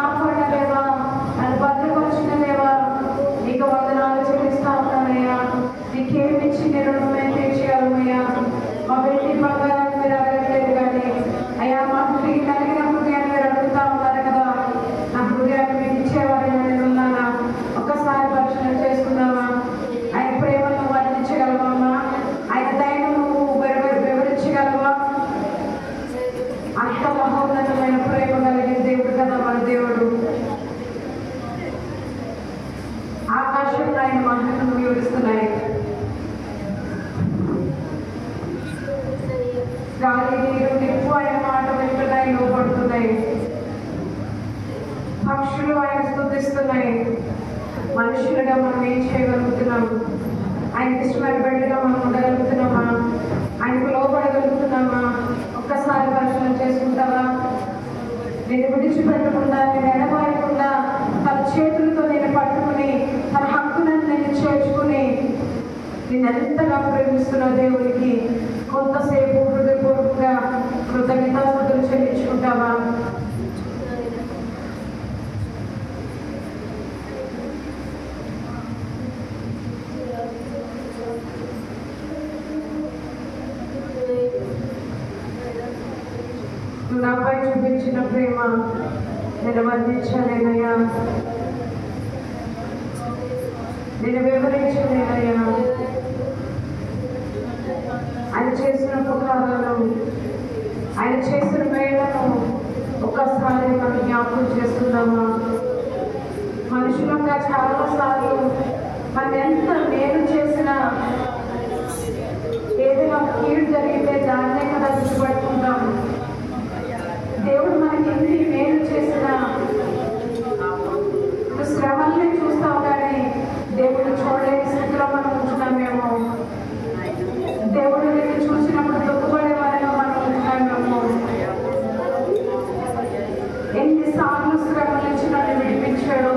కాపాడిన దేవా, నన్ను భద్రపరిచిన దేవా, నీకు వందనాలు చెల్లిస్తా ఉన్నానయ్యా. నీకేమిచ్చి నేను రుణమే తీర్చేయాలయ్యా. మా వెండి బంగారాన్ని మీరు అడగట్లేదు కానీ అయ్యా, మా కలిగిన హృదయాన్ని మీరు అడుగుతా ఉన్నారు కదా. నా హృదయాన్ని మీకు ఇచ్చేవారైనా నేను ఉన్నానా? ఒక్కసారి పరిశీలన చేసుకుందామా? ఆయన ప్రేమను వర్ణించగలవమ్మా? ఆయన దయను నువ్వు వివరించగలవా? అంత మహోన్నతమైన ప్రేమ కలిగిన దేవుడు కదా మన దేవుడు. ఆకాశంలో ఆయన మహిమను వివరిస్తున్నాయి. గాలి, నీరు, నిప్పు ఆయన మాట వింటున్నాయి, లోపడుతున్నాయి. పక్షులు ఆయన స్తుతిస్తున్నాయి. మనుషులుగా మనం ఏం చేయగలుగుతున్నాము? ఆయనకి ఇష్టమైన బిడ్డగా మనం ఉండగలుగుతున్నామా? ఆయనకు లోపడగలుగుతున్నామా? ఒక్కసారి పరిశీలన చేసుకుంటావా? నేను విడిచిపెట్టకుండా, నేను ఎడబాయకుండా తన చేతులతో నేను పట్టుకుని తన హక్కులను నేను చేర్చుకుని నేను ఎంతగా ప్రేమిస్తున్నా దేవుడికి కొంతసేపు హృదయపూర్వకంగా కృతజ్ఞతాస్తుతులు చెల్లించుకుంటావా? నువ్వు నాపై చూపించిన ప్రేమ నేను వర్ణించలేనయ్యా, నేను వివరించలేనయ్యా. ఆయన చేసిన ఉపకారాలు, ఆయన చేసిన మేళను ఒక్కసారి మనం జ్ఞాపకం చేసుకుందామా? మనుషులంగా చాలాసార్లు మనం ఎంత మేలు చేసినా ఏదైనా కీడు జరిగితే దాన్నే కదా గుర్తుపట్టుకుంటాము. దేవుడు మనకి ఎన్ని మేలు చేసినా శ్రమల్ని చూస్తాం కానీ దేవుడు చూడలేని స్థితిలో మనం ఉంటున్నామేమో. దేవుడు నిన్ను చూసినప్పుడు దుఃఖపడే వారిలో మనం ఉంటున్నామేమో. ఎన్నిసార్లు శ్రమల నుంచి నన్ను విడిపించాడు.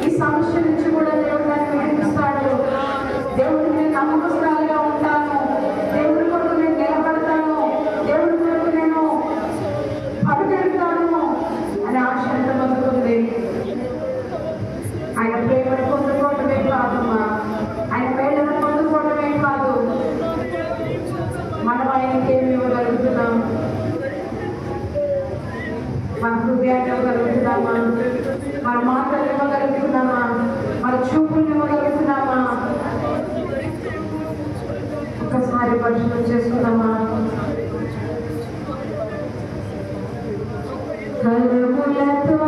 ఈ సమస్య నుంచి కూడా దేవుడు నన్ను విడిపిస్తాడు. దేవుడు నేను నమ్మకస్తురాలుగా ఉంటాను. దేవుడి కొరకు నేను నిలబడతాను. దేవుడి కొరకు నేను పడుకెళ్తాను అనే ఆశ ఎంత బతుకుంది. ఆయన ప్రేమను పొందుకోవడమే కాదమ్మా, ఆయన మేళ్ళను పొందుకోవడమే కాదు, మనం ఆయనకి ఏమి ఇవ్వగలుగుతున్నాం? మన హృదయాన్ని ఇవ్వగలుగుతున్నామా? మన మాటలు ఇవ్వగలుగుతున్నామా? మన చూపులు ఇవ్వగలుగుతున్నామా? ఒకసారి పరిశీలన చేసుకున్నామా? కరువులతో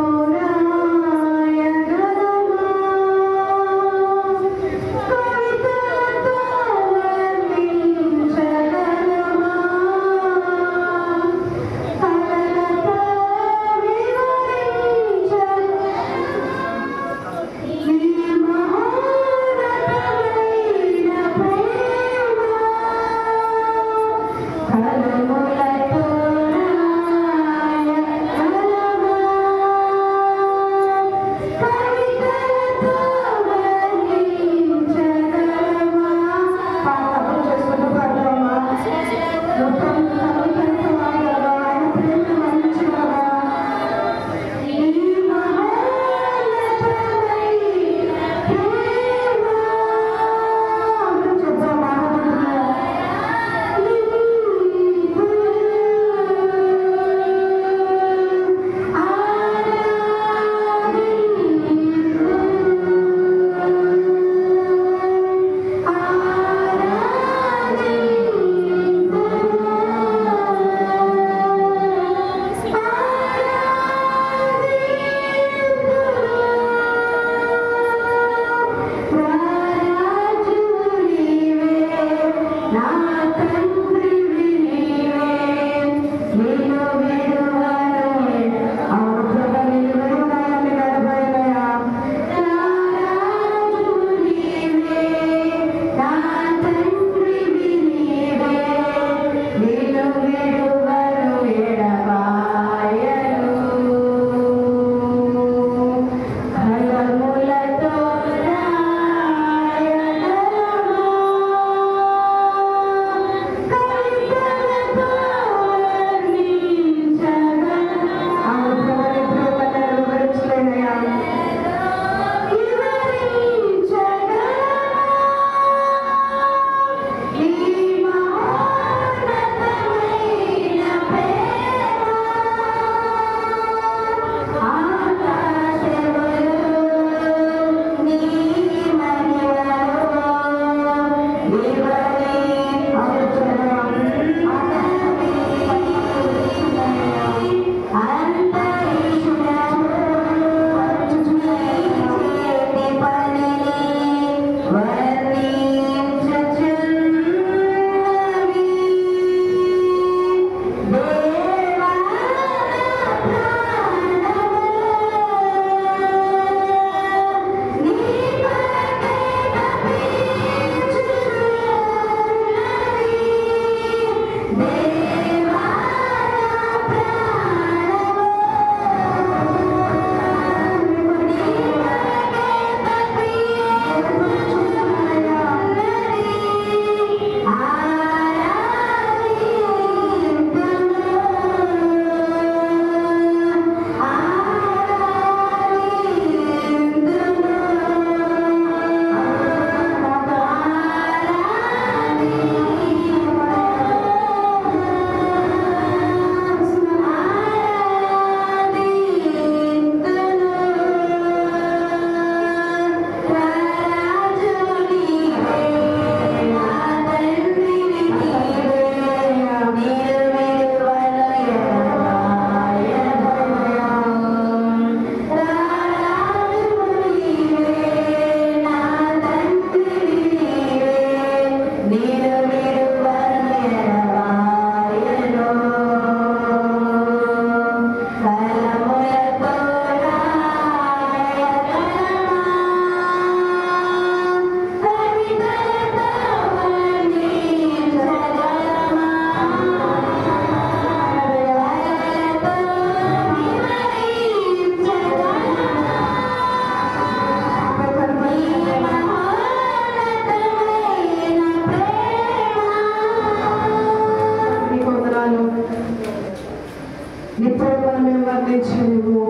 చెప్పలేము,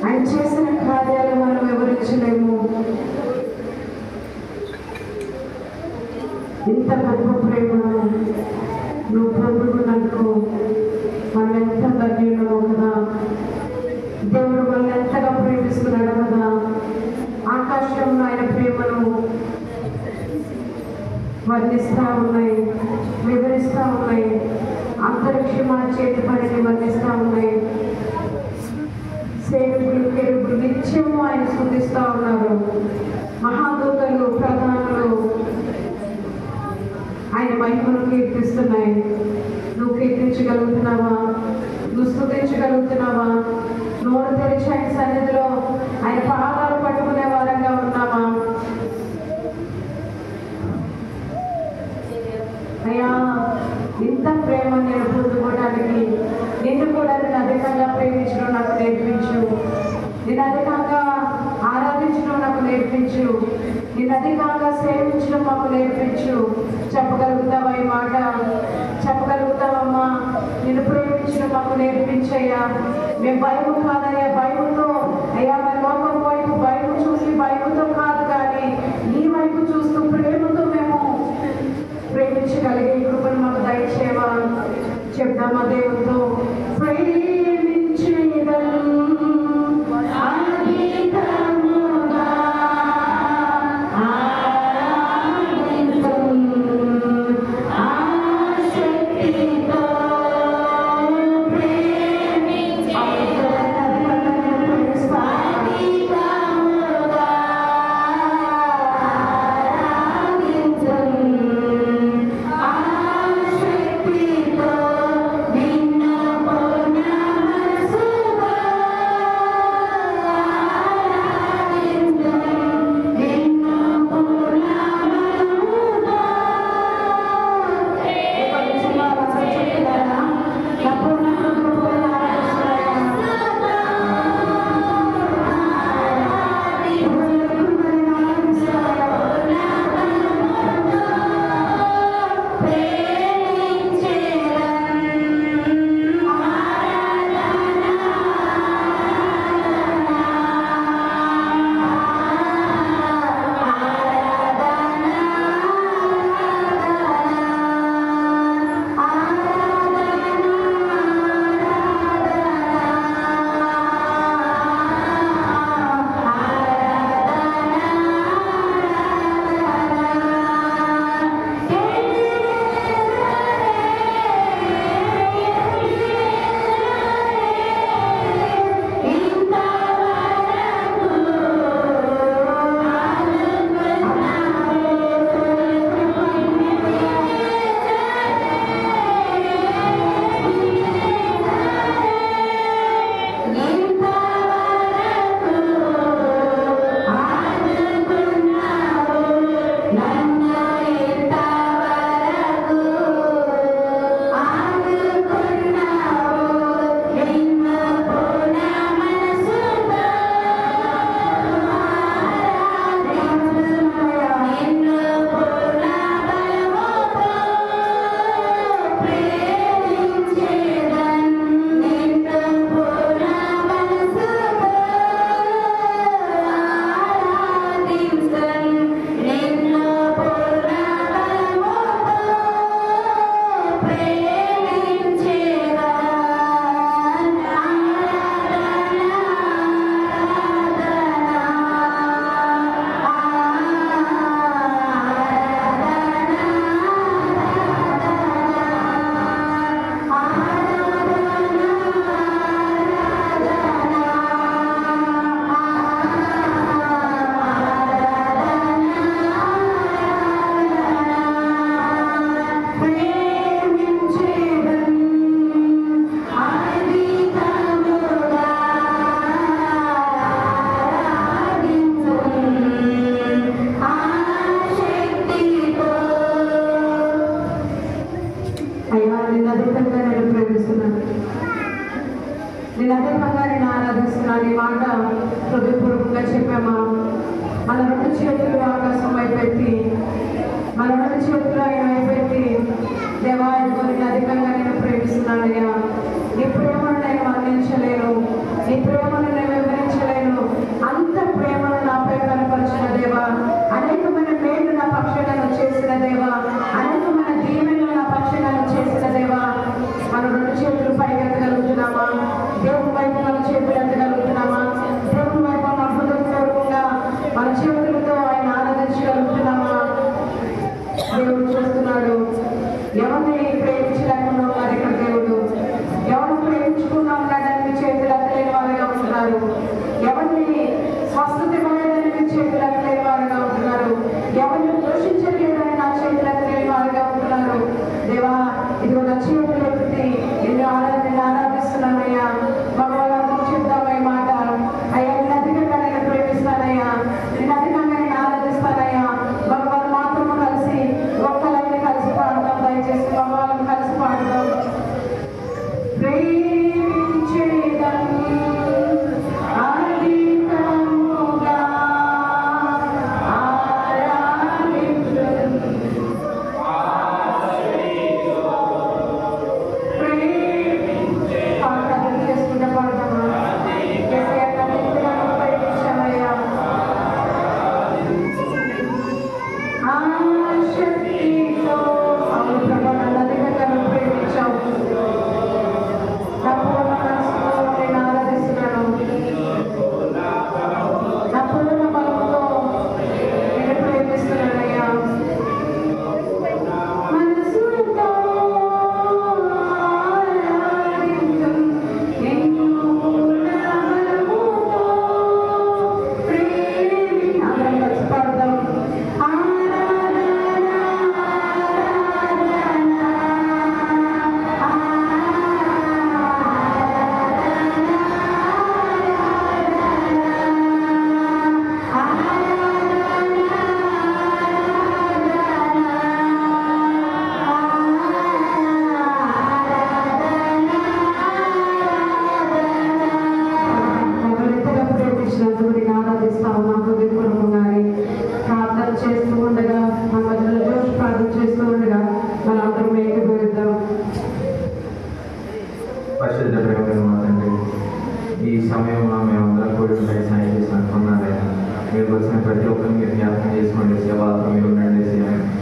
ఆయన చేసిన కార్యాలు మనం వివరించలేము. ఇంత గొప్ప ప్రేమను నువ్వు పొందుకున్నందుకు మనం ఎంత ధన్యులమో కదా. దేవుడు మనల్ని ఎంతగా ప్రేమిస్తున్నాడు కదా. ఆకాశంలో ఆయన ప్రేమను వర్ణిస్తూ ఉన్నాయి, వివరిస్తూ ఉన్నాయి. అంతరిక్షం ఆ చేతి పనిని వర్ణిస్తూ ఉన్నాయి. సేవకులు, కెరూబులు నిత్యము ఆయన స్తుతిస్తూ ఉన్నారు. మహాదూతలు, ప్రధానులు ఆయన మహిమను కీర్తిస్తున్నాయి. నువ్వు కీర్తించగలుగుతున్నావా? నువ్వు స్తుతించగలుగుతున్నావా? నోరు తెరిచి ఆయన సన్నిధిలో ఆయన పాదాలు పట్టుకునే వారంగా ఉన్నావా? అయ్యా, ఇంత ప్రేమ నేను పొందుకోవడానికి నిన్ను కూడా నేను అధికంగా ప్రేమించడం నాకు నేర్పించు. నేను అధికంగా ఆరాధించడం నాకు నేర్పించు. నేను అధికంగా సేవించడం మాకు నేర్పించు. చెప్పగలుగుతావా ఈ మాట? చెప్పగలుగుతావమ్మా? నేను ప్రేమించడం మాకు నేర్పించయ్యా. మేము భయము కాదయ్యా, భయముతో అయ్యా మరి లోకం వైపు భయము చూసి భయముతో కాదు, కానీ నీ వైపు చూస్తూ ప్రేమతో మేము ప్రేమించగలిగే కృపను మాకు దయచేవా. చెప్దామా దేవుడితో? నేను అధికంగా నేను ఆరాధిస్తున్నాను. ఈ మాట హృదయపూర్వకంగా చెప్పామా? మన రెండు చేతులు ఆకాశం వైపెత్తి, మన రెండు చేతులు ఆయన వైపెత్తి, దేవా ఇదిగో నేను అధికంగా నేను ప్రేమిస్తున్నానయ్యా, నీ ప్రేమను నేను వర్ణించలేను, నీ ప్రేమను నేను వివరించలేను. అంత ప్రేమను నాపై కనపరిచిన దేవా, అనేకమైన మేలు నా పక్షంగా చేసిన దేవా, అనేకమైన దీవెనలు నా పక్షంగా చేసిన దేవా. మనం రెండు చేతులు పైకి ఎత్తగలుగుతున్నామా? దేవుని వైపు మన చేతులు ఎత్తగలుగుతున్నామా? దేవుని వైపు మన హృదయపూర్వకంగా మన చేతులతో ఆయన ఆరాధించగలుగుతున్నామా? దేవుడు చూస్తున్నాడు. ఎవరిని ప్రేమించలేకుండా ఉన్నారు ఇక్కడ దేవుడు. ఎవరిని ప్రేమించుకున్నా ఉన్నాడని మీ చేతులు ఎత్తలేని వారుగా ఉంటున్నారు. ఎవరిని స్వస్థత ఇవ్వలేదని మీ చేతులు ఎత్తలేని వారుగా ఉంటున్నారు. ఎవరిని పోషించలేదని నా చేతులు ఎత్తలేని వారుగా ఉంటున్నారు. దేవా, ఇదిగో నా చేతులు ఎత్తి నిన్ను ఆరాధిస్తున్నానయ్యా. మగవాళ్ళందరూ చెప్తామో ఈ మాట, అయ్యా నేను అధికంగా నేను ప్రేమిస్తానయ్యా, నేను అధికంగా నేను ఆరాధిస్తానయ్యా. మగవాళ్ళు మాత్రము కలిసి ఒక్కలన్నీ కలిసి పాడతాం. దయచేసి మగవాళ్ళని కలిసి పాడతాం. ఈ సమయంలో మేమందరం కూడా సాయం చేసి అనుకున్నారైనా మీరు వచ్చిన ప్రతి ఒక్కరిని మీరు జ్ఞాపకం చేసుకోండి. సేవలతో మీరు ఉండండి.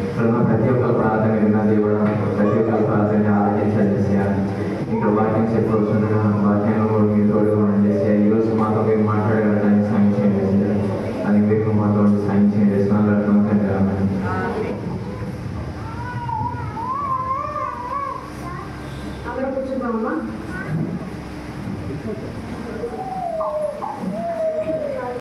ఇక్కడ ప్రతి ఒక్కరు ప్రార్థన విన్నా దేవుడు ప్రతి ఒక్కరు ప్రార్థన ఆలోచించండి. ఇక్కడ వాక్యం చెప్పవచ్చుగా వాక్యంలో కూడా మీరు తోడుగా ఉండండి. ఈరోజు మాతో మీరు మాట్లాడగలడానికి సాయం చేయండి. అని మీరు మాతో సాయం చేయండి. స్నానం తండ్రి. అందరూ కూర్చున్నామా?